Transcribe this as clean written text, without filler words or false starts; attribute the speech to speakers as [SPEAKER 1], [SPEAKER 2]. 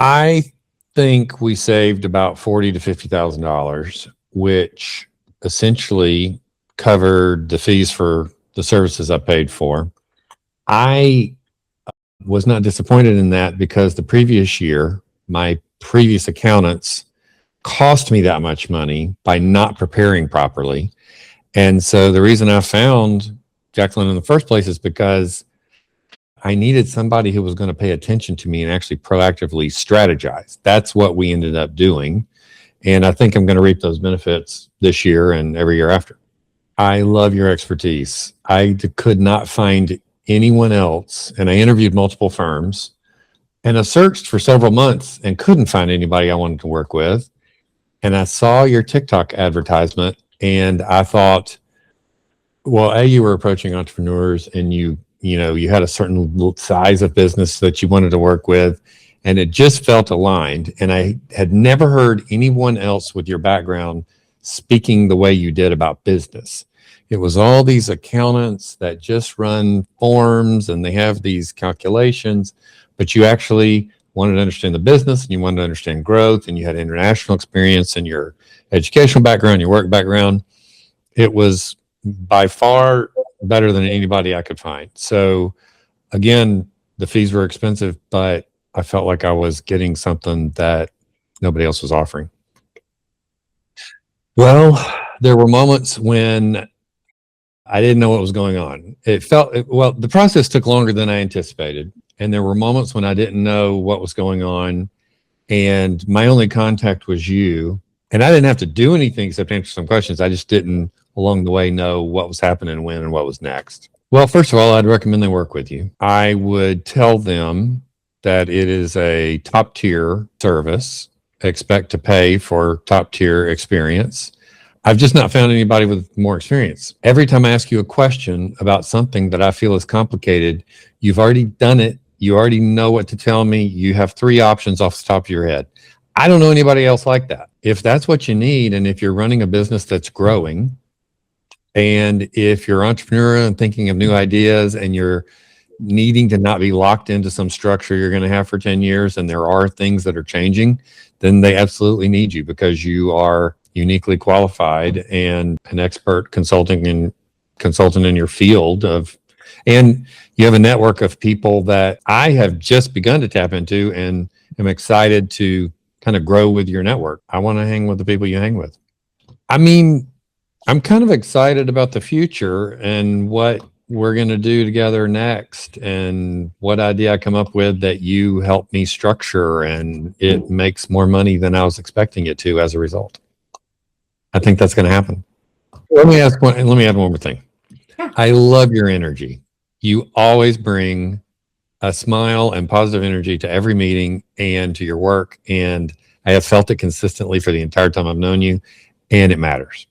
[SPEAKER 1] I think we saved about $40 to $50,000, which essentially covered the fees for the services I paid for. I was not disappointed in that because the previous year, my previous accountants cost me that much money by not preparing properly. And so the reason I found Jacqueline in the first place is because I needed somebody who was going to pay attention to me and actually proactively strategize. That's what we ended up doing. And I think I'm going to reap those benefits this year and every year after. I love your expertise. I could not find anyone else, and I interviewed multiple firms, and I searched for several months and couldn't find anybody I wanted to work with. And I saw your TikTok advertisement, and I thought, well, you were approaching entrepreneurs, and you had a certain size of business that you wanted to work with, and it just felt aligned. And I had never heard anyone else with your background speaking the way you did about business. It was all these accountants that just run forms and they have these calculations, but you actually wanted to understand the business and you wanted to understand growth, and you had international experience and your educational background, your work background. It was by far better than anybody I could find. So again, the fees were expensive, but I felt like I was getting something that nobody else was offering. Well, there were moments when I didn't know what was going on. Well, the process took longer than I anticipated. And there were moments when I didn't know what was going on. And my only contact was you. And I didn't have to do anything except answer some questions. I just didn't along the way know what was happening, when, and what was next. Well, first of all, I'd recommend they work with you. I would tell them that it is a top tier service. Expect to pay for top tier experience. I've just not found anybody with more experience. Every time I ask you a question about something that I feel is complicated, you've already done it. You already know what to tell me. You have 3 options off the top of your head. I don't know anybody else like that. If that's what you need, and if you're running a business that's growing, and if you're an entrepreneur and thinking of new ideas, and you're needing to not be locked into some structure you're going to have for 10 years, and there are things that are changing, then they absolutely need you, because you are uniquely qualified and an expert consultant in your field and you have a network of people that I have just begun to tap into, and am excited to kind of grow with your network. I want to hang with the people you hang with. I mean, I'm kind of excited about the future and what we're going to do together next, and what idea I come up with that you help me structure, and it makes more money than I was expecting it to as a result. I think that's going to happen. Let me add one more thing.
[SPEAKER 2] Yeah.
[SPEAKER 1] I love your energy. You always bring a smile and positive energy to every meeting and to your work. And I have felt it consistently for the entire time I've known you, and it matters.